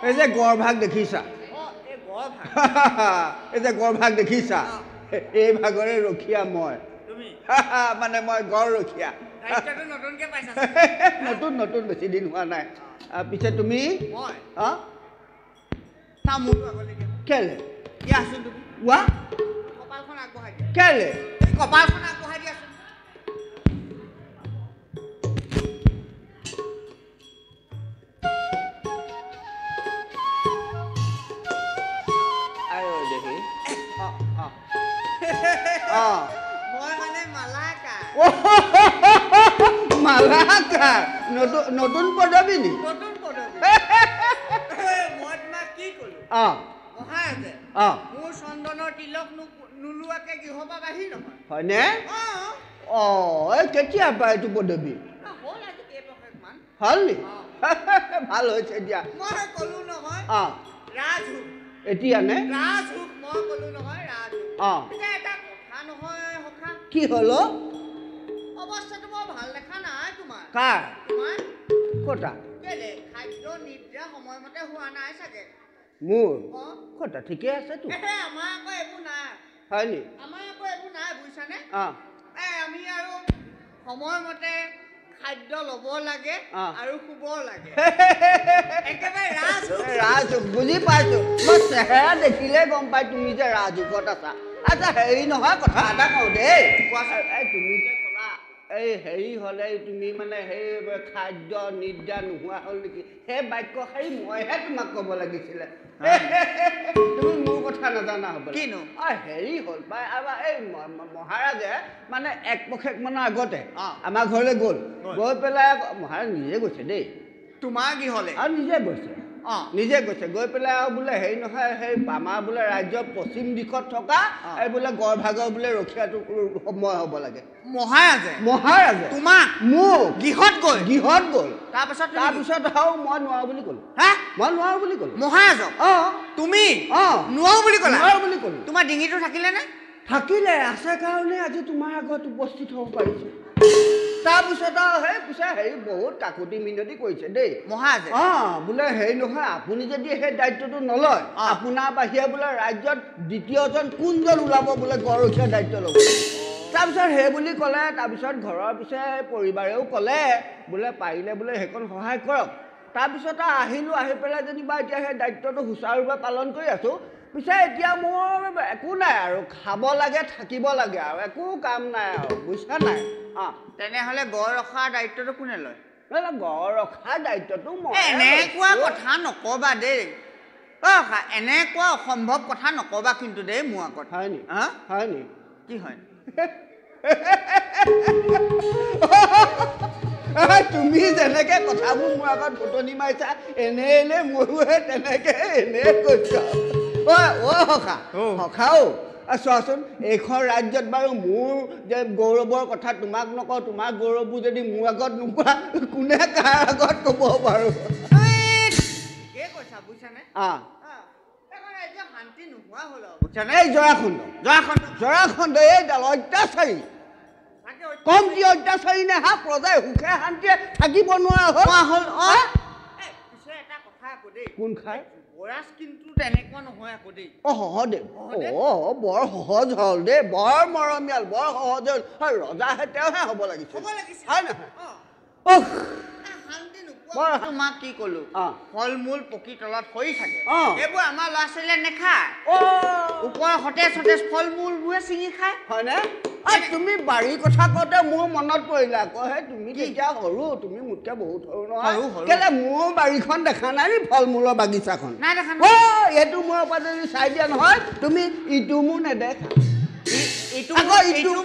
এই যে গড় ভাগ দেখিছা এই যে গড় ভাগ দেখিছা এই ভাগৰে ৰখিয়া মই মানে মই গড় ৰখিয়া নতুন নতুন বেছি দিন হোৱা নাই পিছে তুমি কেলে কেলে কপালখন আগবঢ়াই দিয়াচোন মই মানে মালাকাৰ মালাকাৰ নতুন পদবী নি নতুন পদবী মই তোমাক কি ক'লো মহাৰাজে মোৰ চন্দনৰ তিলক নোলোৱাকে গৃহপা বাহিৰ নহয় হয়নে কেতিয়া পায় এইটো পদবী হ'ল আজি কেইবছৰমান হ'ল নি ভাল হৈছে এতিয়া মই ক'লো নহয় ৰাজহুক এতিয়া নে ৰাজহুক মই ক'লো নহয় ৰাজহুক এটা কথা নহয় সখা কি হ'ল অৱস্থাটো বৰ ভাল দেখা নাই তোমাৰ কাৰ তোমাৰ কটা কেলে খাদ্য নিদ্ৰা সময়মতে হোৱা নাই চাগে মোৰ কটা ঠিকে আছে তো আমাৰ আকৌ এইবোৰ নাই হয় নি আমাৰ আকৌ এইবোৰ নাই বুজিছানে আমি আৰু সময়মতে খাদ্য ল'ব লাগে আৰু শুব লাগে একেবাৰে ৰাজহুক বুজি পাইছো মই চেহেৰা দেখিলে গম পাই তুমি যে ৰাজহুকত আছা আচ্ছা হেৰি নহয় কথা এটা কওঁ দেই তুমি যে ক'লা এই হেৰি হ'লে তুমি মানে সেই খাদ্য নিদ্ৰা নোহোৱা হ'ল নেকি সেই বাক্যশাৰী মইহে তোমাক ক'ব লাগিছিলে তুমি মোৰ কথা নাজানা হ'ব কিনো হেৰি হ'ল এই মহাৰাজে মানে এক পষেক মানৰ আগতে আমাৰ ঘৰলৈ গ'ল গৈ পেলাই মহাৰাজ নিজে গৈছে দেই তোমাৰ গৃহলৈ আৰু নিজে গৈছে গৈ পেলাই আৰু বোলে হেৰি নহয় সেই আমাৰ বোলে ৰাজ্যৰ পশ্চিম দিশত থকা এই বোলে গড় ভাগৰ বোলে ৰখীয়াটো সময় হ'ব লাগে মহাৰাজে তোমাক মোক গৃহত গ'ল তাৰপিছত আৰু মই নোৱাৰো বুলি ক'লো মই নোৱাৰো বুলি ক'লো মহাৰাজক তুমি নোৱাৰো বুলি ক'লা তোমাৰ ডিঙিটো থাকিলে আছে কাৰণে আজি তোমাৰ আগত উপস্থিত হ'ব পাৰিছে তাৰপিছত পিছে হেৰি বহুত কাকুতি মিনতি কৰিছে দেই মহাৰাজে বোলে হেৰি নহয় আপুনি যদি সেই দায়িত্বটো নলয় আপোনাৰ বাহিৰে বোলে ৰাজ্যত দ্বিতীয়জন কোনজন ওলাব বোলে গড়ৰখীয়া দায়িত্ব ল'ব তাৰপিছত সেই বুলি ক'লে তাৰপিছত ঘৰৰ পিছে পৰিবাৰেও ক'লে বোলে পাৰিলে বোলে সেইকণ সহায় কৰক তাৰপিছত আহিলোঁ আহি পেলাই যেনিবা এতিয়া সেই দায়িত্বটো সুচাৰুৰূপে পালন কৰি আছোঁ পিছে এতিয়া মোৰ একো নাই আৰু খাব লাগে থাকিব লাগে আৰু একো কাম নাই আৰু বুজিছা নাই তেনেহ'লে গড় ৰখাৰ দায়িত্বটো কোনে লয় গড় ৰখাৰ দায়িত্বটো মই এনেকুৱা কথা নকবা দেই এনেকুৱা অসম্ভৱ কথা নকবা কিন্তু দেই মোৰ আগত হয় নি কি হয় তুমি যেনেকে কথাবোৰ মোৰ আগত ফুটনি মাৰিছা এনে ময়ো তেনেকে এনে কৈছা সখাও চোৱাচোন এইখন ৰাজ্যত বাৰু মোৰ যে গৌৰৱৰ কথা তোমাক নকওঁ তোমাৰ গৌৰৱবোৰ যদি মোৰ আগত নোকোৱা কোনে কাৰ আগত ক'ব বাৰু এই জৰাখণ্ড এইডাল অত্যাচাৰী কমটি অত্যাচাৰী নে হা প্ৰজাই সুখে শান্তিয়ে থাকিব নোৱাৰা হ'ল কোন খাই কিন্তু তেনেকুৱা নহয় আকৌ দেই বৰ সহজ হ'ল দেই বৰ মৰমীয়াল বৰ সহজ হ'ল ৰজাহে তেওঁহে হ'ব লাগিছিল হয় নহয় তোমাক কি কলো ফল মূল পকি তলত সৰি থাকে এইবোৰ আমাৰ ল'ৰা ছোৱালীয়ে নেখায় ওপৰৰ সতেজ সতেজ ফল মূলবোৰে ছিঙি খায় হয়নে তুমি বাৰীৰ কথা কওঁতে মোৰ মনত পৰিলে আকৌ হে তুমি তেতিয়া সৰু তুমি মোতকে বহুত সৰু নহয় কেলে মোৰ বাৰীখন দেখা নাই নি ফল মূলৰ বাগিচাখন এইটো মূৰৰ পৰা যদি চাই দিয়া নহয় তুমি ইটো মোৰ নেদেখা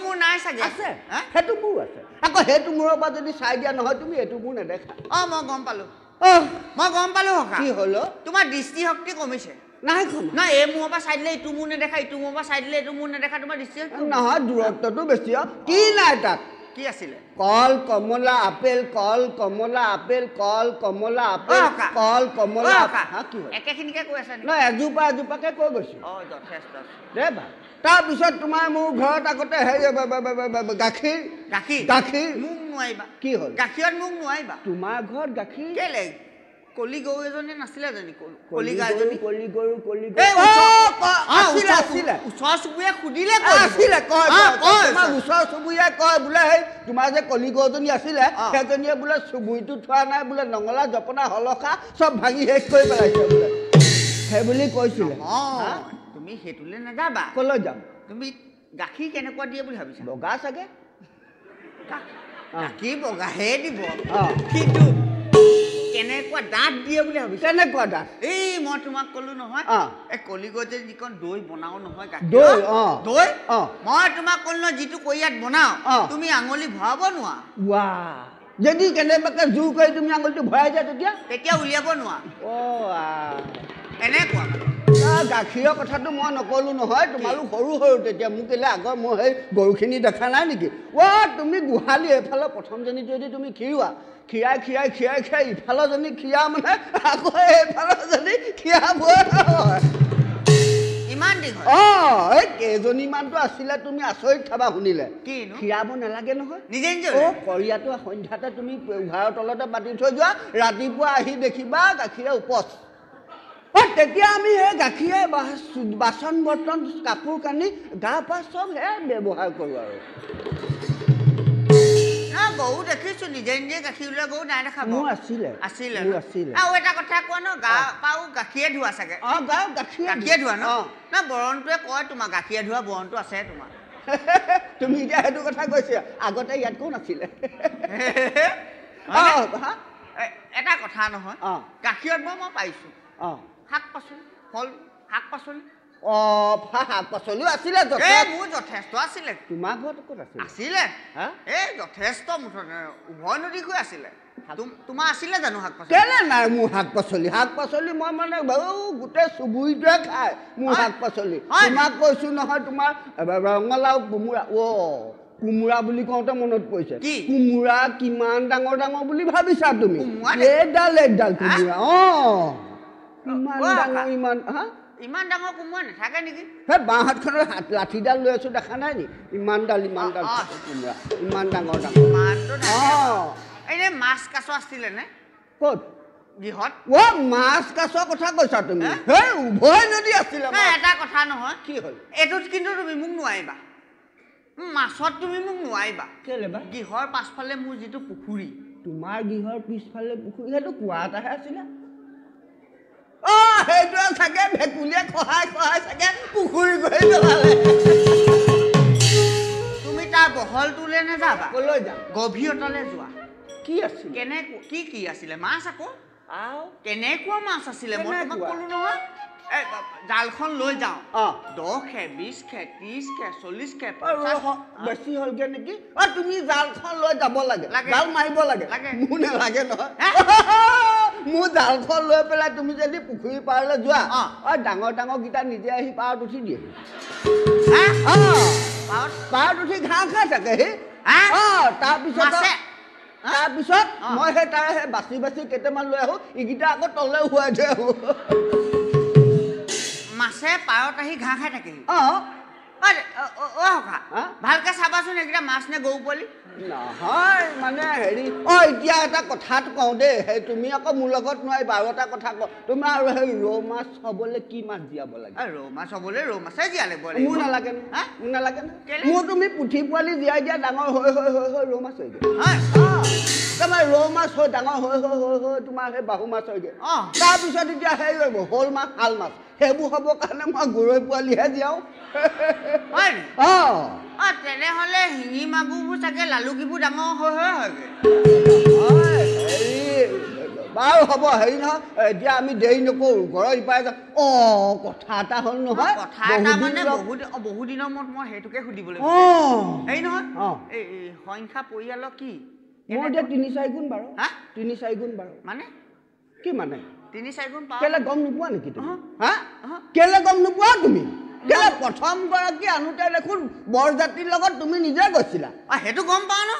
মোৰ নাই চাগে আছে সেইটো মোৰ আছে আকৌ সেইটো মূৰৰ পৰা যদি চাই দিয়া নহয় তুমি এইটো মোৰ নেদেখা মই গম পালো কি হ'ল তোমাৰ দৃষ্টিশক্তি কমিছে নাই কমা না এই মূৰৰ পৰা চাই দিলে ইটো মোৰ নেদেখা ইটো মূৰৰ পৰা চাই দিলে এইটো মোৰ নেদেখা তোমাৰ দৃষ্টিশক্তি নহয় দূৰত্বটো বেছি কি নাই তাত কি আছিলে কল কমলা আপেল কল কমলা আপেল কল কমলা আপেল কল কমলা কি হ'ল একেখিনিকে কৈ আছা নহয় এজোপাকে কৈ গৈছো যথেষ্ট দে ভাল তাৰপিছত তোমাৰ মোৰ ঘৰত আগতে গাখীৰ মোক নোৱাৰিবা কি হ'ল গাখীৰত মোক নোৱাৰিবা তোমাৰ ঘৰত গাখীৰ কেলে কলি গৰু এজনী নাছিলে জানি কলি গৰু ওচৰ চুবুৰীয়া সুধিলে ওচৰ চুবুৰীয়া কয় বোলে সেই তোমাৰ যে কলি গৰুজনী আছিলে সেইজনীয়ে বোলে চুবুৰীটো থোৱা নাই বোলে নঙলা জপনা হলকা চব ভাঙি শেষ কৰি পেলাইছে বোলে সেই বুলি কৈছিলে তুমি সেইটোলৈ নাযাবা কলৈ যাম তুমি গাখীৰ কেনেকুৱা দিয়ে বুলি ভাবিছা বগা চাগে গাখীৰ বগাহে দিব কিন্তু কেনেকুৱা দাঁত দিয়ে বুলি ভাবিছা কেনেকুৱা দাঁত এই মই তোমাক ক'লো নহয় এই কলিগত যে যিখন দৈ বনাও নহয় দৈ মই তোমাক ক'লো নহয় যিটো কৈয়াত বনাও তুমি আঙুলি ভৰাব নোৱাৰা যদি কেনেবাকে জোৰ কৰি তুমি আঙুলিটো ভৰাই দিয়া তেতিয়া উলিয়াব নোৱাৰা এনেকুৱা গাখীৰৰ কথাটো মই নকলো নহয় তোমালোক সৰু তেতিয়া মোক কেলে আগৰ মই সেই গৰুখিনি দেখা নাই নেকি তুমি গোহালি এইফালৰ প্ৰথমজনী যদি তুমি খীৰাই ইফালৰজনী খীৰা মানে আকৌ এইফালৰজনী খীৰাব ইমান দীঘল এই কেইজনীমানটো আছিলে তুমি আচৰিত খাবা শুনিলে খীৰাব নালাগে নহয় নিজে কৰিয়াটো সন্ধ্যাতে তুমি উঘাৰৰ তলতে পাতি থৈ যোৱা ৰাতিপুৱা আহি দেখিবা গাখীৰে উপচ তেতিয়া আমি সেই গাখীৰে বাচন বৰ্তন কাপোৰ কানি গা পা চব সেয়া ব্যৱহাৰ কৰোঁ আৰু গৰু দেখিছো নিজে নিজে গাখীৰ ওলোৱা গৰু নাই দেখা মোৰ আছিলে আৰু এটা কথা কোৱা ন গা পাও গাখীৰে ধোৱা চাগে গাখীৰে ধোৱা ন বৰণটোৱে কয় তোমাৰ গাখীৰে ধোৱা বৰণটো আছে তোমাৰ তুমি এতিয়া সেইটো কথা কৈছে আগতে ইয়াত কোন আছিলে এটা কথা নহয় গাখীৰত মই পাইছো শাক পাচলি ফল শাক পাচলি শাক পাচলিও আছিলে মোৰ যথেষ্ট আছিলে তোমাৰ ঘৰত ক'ত আছিলে এই যথেষ্ট মুঠতে উভয় নদী হৈ আছিলে তোমাৰ আছিলে জানো শাক পাচলি কেলে নাই মোৰ শাক পাচলি মই মানে গোটেই চুবুৰীটোৱে খায় মোৰ শাক পাচলি তোমাক কৈছো নহয় তোমাৰ ৰঙালাও কোমোৰা বুলি কওঁতে মনত পৰিছে কোমোৰা কিমান ডাঙৰ ডাঙৰ বুলি ভাবিছা তুমি এইডাল কোমোৰা ইমান ডাঙৰ কোমোৰা নাথাকে নেকি সেই বাঁ হাতখনৰ লাঠিডাল লৈ আছো দেখা নাই নি ইমান ডাল কোমোৰা ইমান ডাঙৰ এনে মাছ কাছ আছিলে নে ক'ত গৃহত মাছ কাছৰ কথা কৈছা তুমি সেই উভয় নদী আছিলে এটা কথা নহয় কি হ'ল এইটোত কিন্তু তুমি মোক নোৱাৰিবা মাছত তুমি মোক নোৱাৰিবা কেলে বা গৃহৰ পাছফালে মোৰ যিটো পুখুৰী তোমাৰ গৃহৰ পিছফালে পুখুৰী সেইটো কুঁৱা এটাহে আছিলে সেইটো চাগে ভেকুলীয়ে খহাই চাগে পুখুৰী গৈ পেলালে তুমি তাৰ বহলটোলৈ নাযাবা কলৈ যাম গভীৰতালৈ যোৱা কি আছিল কেনেকুৱা কি আছিলে মাছ আকৌ কেনেকুৱা মাছ আছিলে মই তোমাক ক'লো নহয় জালখন লৈ যাওঁ 10 খে 20 খে 30 খে 40 খে বেছি হ'লগে নেকি তুমি জালখন লৈ যাব লাগে জাল মাৰিব লাগে মোৰ নালাগে নহয় মোৰ জালখন লৈ পেলাই তুমি যদি পুখুৰী পাৰলৈ যোৱা ডাঙৰ ডাঙৰ কেইটা নিজে আহি পাৰত উঠি দিয়ে পাৰত উঠি ঘাঁহ খাই থাকে তাৰপিছত মই সেই তাৰে সেই বাচি বাচি কেইটামান লৈ আহোঁ এইকেইটা আকৌ তললৈ শুৱাই থৈ আহোঁ মাছে পাৰত আহি ঘাঁহ খাই থাকে ভালকে চাবাচোন এইকেইটা মাছ নে গৰু পোৱালি নহয় মানে হেৰি এতিয়া এটা কথাটো কওঁ দেই সেই তুমি আকৌ মোৰ লগত নোৱাৰিবা আৰু এটা কথা কওঁ তোমাৰ আৰু সেই ৰৌ মাছ হ'বলৈ কি মাছ জীয়াব লাগে ৰৌ মাছ হ'বলৈ ৰৌ মাছে জীয়ালে মোৰ নালাগে মোৰ নালাগে মোৰ তুমি পুঠি পোৱালি জীয়াই দিয়া ডাঙৰ হৈ হৈ হৈ হৈ ৰৌ মাছ হয়গৈ তোমাৰ ৰৌ মাছ হৈ ডাঙৰ হৈ হৈ হৈ হৈ তোমাৰ সেই বাহু মাছ হয়গৈ তাৰপিছত এতিয়া সেই শ'ল মাছ শাল মাছ সেইবোৰ হ'বৰ কাৰণে মই গৰৈ পোৱালিহে জীয়াওঁ তেনেহ'লে শিঙি মাগুৰবোৰ চাগে লালুকিবোৰ ডাঙৰ হৈ হৈ হয়গৈ বাৰু হ'ব হেৰি নহয় এতিয়া আমি দেৰি নকৰোঁ ঘৰৰ ইপাৰে যাওঁ কথা এটা হ'ল নহয় কথা এটা মানে বহু দিনৰ মূৰত মই সেইটোকে সুধিবলৈ হেৰি নহয় এই সংখ্যা পৰিয়ালৰ কি মোৰ এতিয়া ৩-৪ গুণ বাৰু ৩-৪ গুণ বাৰু মানে কি মানে ৩-৪ গুণ কেলে গম নোপোৱা নেকি তুমি কেলে গম নোপোৱা তুমি কেলে প্ৰথম গৰাকী আনোতে দেখোন বৰজাতিৰ লগত তুমি নিজে গৈছিলা সেইটো গম পাওঁ ন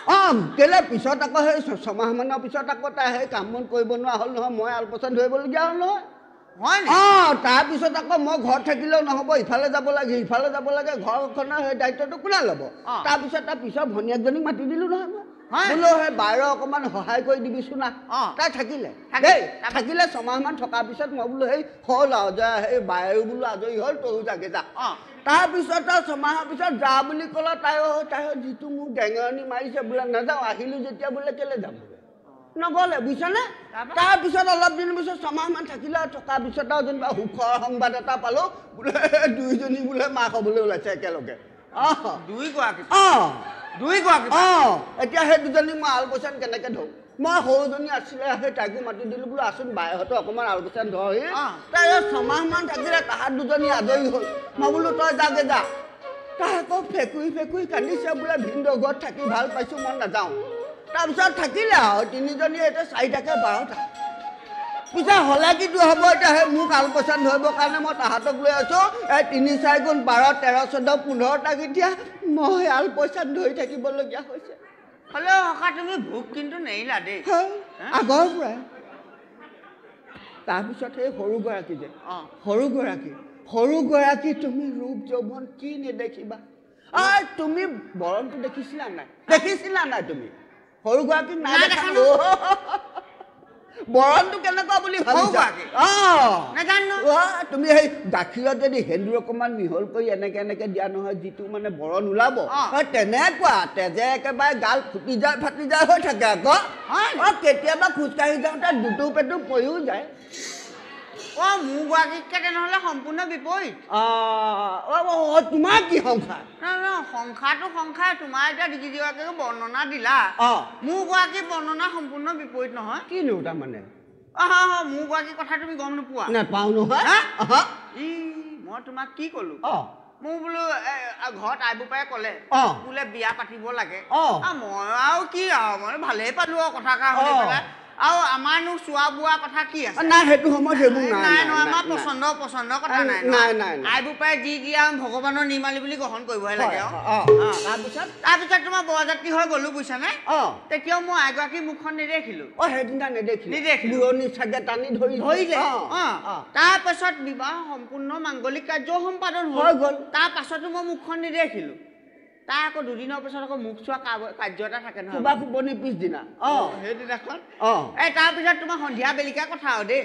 কেলে পিছত আকৌ সেই 6 মাহমানৰ পিছত আকৌ তাই সেই কাম বন কৰিব নোৱাৰা হ'ল নহয় মই আলপৈচান ধৰিবলগীয়া হ'ল নহয় তাৰপিছত আকৌ মই ঘৰত থাকিলেও নহ'ব ইফালে যাব লাগে সিফালে যাব লাগে ঘৰখনৰ সেই দায়িত্বটো কোনে ল'ব তাৰপিছত তাৰ পিছত ভনীয়েকজনীক মাতি দিলোঁ নহয় মই বোলো সেই বাৰ অকণমান সহায় কৰি দিবিচোন না তাই থাকিলে দেই থাকিলে 6 মাহমান থকাৰ পিছত মই বোলো সেই হ'ল আৰু যে সেই বায়েৰো বোলো আজৰি হ'ল তয়ো যাগে যা তাৰপিছত 6 মাহৰ পিছত যা বুলি ক'লে তাই যিটো মোক গেঙেৰণি মাৰিছে বোলে নাযাওঁ আহিলোঁ যেতিয়া বোলে কেলে যাম নগ'লে বুজিছানে তাৰপিছত অলপ দিনৰ পিছত 6 মাহমান থাকিলে আৰু থকাৰ পিছত আৰু যেনিবা সুখৰ সংবাদ এটা পালোঁ বোলে দুইজনী বোলে মাক হ'বলৈ ওলাইছে একেলগে এতিয়া সেই দুজনী মই আলপৈচান কেনেকৈ ধৰোঁ মই সৰুজনী আছিলে সেই তাইকো মাতি দিলোঁ বোলো আচোন বায়েহঁতো অকণমান আলপৈচান ধৰহি তাই 6 মাহমান থাকিলে তাহাঁত দুজনী আজৰি হ'ল মই বোলো তই যাগে যা তাই আকৌ ফেকুৰি ফেকুৰি কান্দিছে বোলে ভিনদেউ ঘৰত থাকি ভাল পাইছোঁ মই নাযাওঁ তাৰপিছত থাকিলে আৰু 3জনী এতিয়া 4টাকে 12টা পিছে হ'লে কিন্তু হ'ব এতিয়া সেই মোক আলপৈচান ধৰিবৰ কাৰণে মই তাহাঁতক লৈ আছোঁ এই 3-4 গুণ 12 13 14 15টা এতিয়া মই আলপৈচান ধৰি থাকিবলগীয়া হৈছে হ'লেও তুমি ভোক কিন্তু নেৰিলা দেই আগৰ পৰাই তাৰপিছত সেই সৰুগৰাকী যে সৰুগৰাকী তুমি ৰূপ যৌৱন কি নেদেখিবা তুমি বৰণটো দেখিছিলা নাই তুমি সৰুগৰাকীক নাই দেখা বৰণটো কেনেকুৱা বুলি ভাবিছা তুমি সেই গাখীৰত যদি সেন্দুৰ অকণমান মিহল কৰি এনেকে দিয়া নহয় যিটো মানে বৰণ ওলাব তেনেকুৱা তেজে একেবাৰে গাল ফাটি যায় হৈ থাকে আকৌ কেতিয়াবা খোজকাঢ়ি যাওঁতে দুটু পেটু পৰিও যায় মোৰ গৰাকীতকৈ তেনেহ'লে সম্পূৰ্ণ বিপৰীত তোমাৰ কি সংসাৰ সংসাৰটো সংসাৰ তোমাৰ এতিয়া যিগৰাকীক বৰ্ণনা দিলা মোৰ গৰাকীৰ বৰ্ণনা সম্পূৰ্ণ বিপৰীত নহয় কিনো তাৰমানে মোৰ গৰাকীৰ কথা তুমি গম নোপোৱা নাপাওঁ নহয় মই তোমাক কি ক'লো মোৰ বোলো ঘৰত আই বোপাই ক'লে বোলে বিয়া পাতিব লাগে মই আৰু কি আৰু মই ভালেই পালোঁ আৰু কথা শুনি পেলাই আৰু আমাৰনো চোৱা বোৱা কথা কি আছে নাই সেইটো সময়ত সেইবোৰ নাই নহয় আমাৰ পচন্দৰ কথা নাই আই বোপাই যি দিয়া ভগৱানৰ নিৰ্মালী বুলি গ্ৰহণ কৰিবহে লাগে তাৰপিছত তোমাৰ বৰযাত্ৰী হৈ গ'লো বুজিছানে তেতিয়াও মই এগৰাকী মুখখন নেদেখিলোঁ সেইদিনা নেদেখিলোঁ চাগে টানি ধৰিলে তাৰপাছত বিবাহ সম্পূৰ্ণ মাংগলিক কাৰ্য সম্পাদন হৈ গ'ল তাৰ পাছতো মই মুখখন নেদেখিলোঁ তাই আকৌ দুদিনৰ পিছত আকৌ মুখ চোৱা কাৰ্য এটা থাকে নহয় পিছদিনা সেইদিনাখন তাৰপিছত তোমাৰ সন্ধিয়া বেলিকা কথা আৰু দেই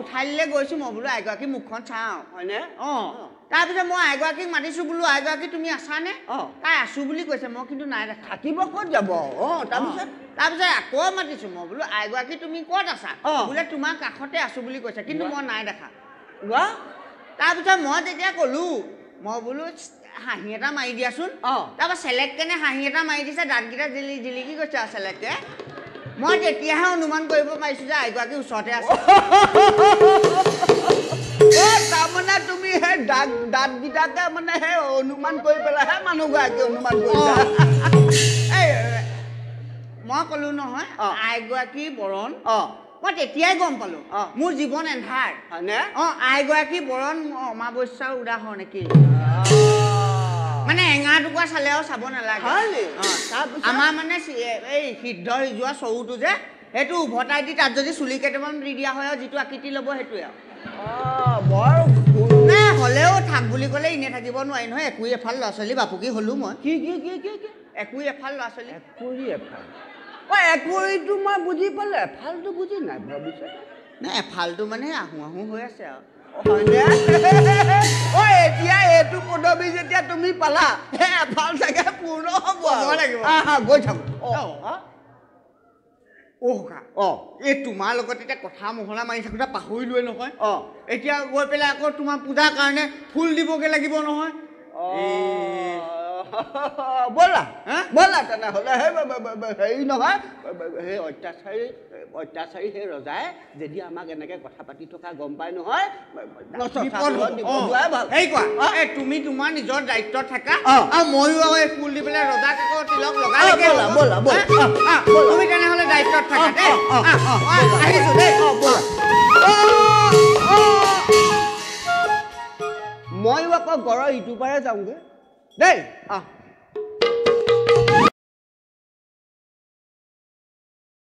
উঠাই দিলে গৈছোঁ মই বোলো এগৰাকী মুখখন চাওঁ হয়নে তাৰপিছত মই এগৰাকীক মাতিছোঁ বোলো এগৰাকী তুমি আছানে তাই আছোঁ বুলি কৈছে মই কিন্তু নাই দেখা থাকিব ক'ত যাব তাৰপিছত আকৌ মাতিছোঁ মই বোলো এগৰাকী তুমি ক'ত আছা বোলে তোমাৰ কাষতে আছোঁ বুলি কৈছে কিন্তু মই নাই দেখা তাৰপিছত মই তেতিয়া ক'লোঁ মই বোলো হাঁহি এটা মাৰি দিয়াচোন তাৰপৰা চেলেককেনে হাঁহি এটা মাৰি দিছে দাঁতকেইটা জিলিকি গৈছে আৰু চেলেককে মই তেতিয়াহে অনুমান কৰিব পাৰিছোঁ যে এগৰাকী ওচৰতে আছে তাৰমানে তুমি সেই দাঁতকেইটাকে মানে সেই অনুমান কৰি পেলাইহে মানুহগৰাকী অনুমান কৰিছা মই ক'লো নহয় আইগৰাকী বৰণ মই তেতিয়াই গম পালো মোৰ জীৱন এন্ধাৰ হয়নে আইগৰাকী বৰণ অমাৱস্যাৰ উদাহৰণ নেকি মানে এঙা টুকুৰা চালেও চাব নালাগে আমাৰ মানে এই সিদ্ধ সিজোৱা চৰুটো যে সেইটো উভতাই দি তাত যদি চুলি কেইটামান দি দিয়া হয় যিটো আকৃতি ল'ব সেইটোৱে বৰ নাই হ'লেও থাক বুলি ক'লে এনে থাকিব নোৱাৰি নহয় একোই এফাল ল'ৰা ছোৱালী বাপুকি হ'লো মই কি একোই এফাল ল'ৰা ছোৱালী এফাল একুৰিটো মই বুজি পালোঁ এফালটো বুজি নাই ভাবিছে নাই এফালটো মানে আহোঁ হৈ আছে আৰু এতিয়া এইটো পদবী যেতিয়া তুমি পালা এফাল চাগে পূৰ্ণ হ'ব লাগিব গৈ থাকো এই তোমাৰ লগত এতিয়া কথা মহলা মাৰি থাকোঁতে পাহৰিলোৱে নহয় এতিয়া গৈ পেলাই আকৌ তোমাৰ পূজাৰ কাৰণে ফুল দিবগে লাগিব নহয় ব'লা তেনেহ'লে হেৰি নহয় সেই অত্যাচাৰী সেই ৰজাই যদি আমাক এনেকে কথা পাতি থকা গম পাই নহয় তুমি তোমাৰ নিজৰ দায়িত্বত থাকা আৰু ময়ো এই ফুল দি পেলাই ৰজাক আকৌ তিলক লগাই তুমি তেনেহ'লে দায়িত্বত থাকা দেই আহিছো দেই ময়ো আকৌ ঘৰৰ ইটো পাৰে যাওঁগৈ দেই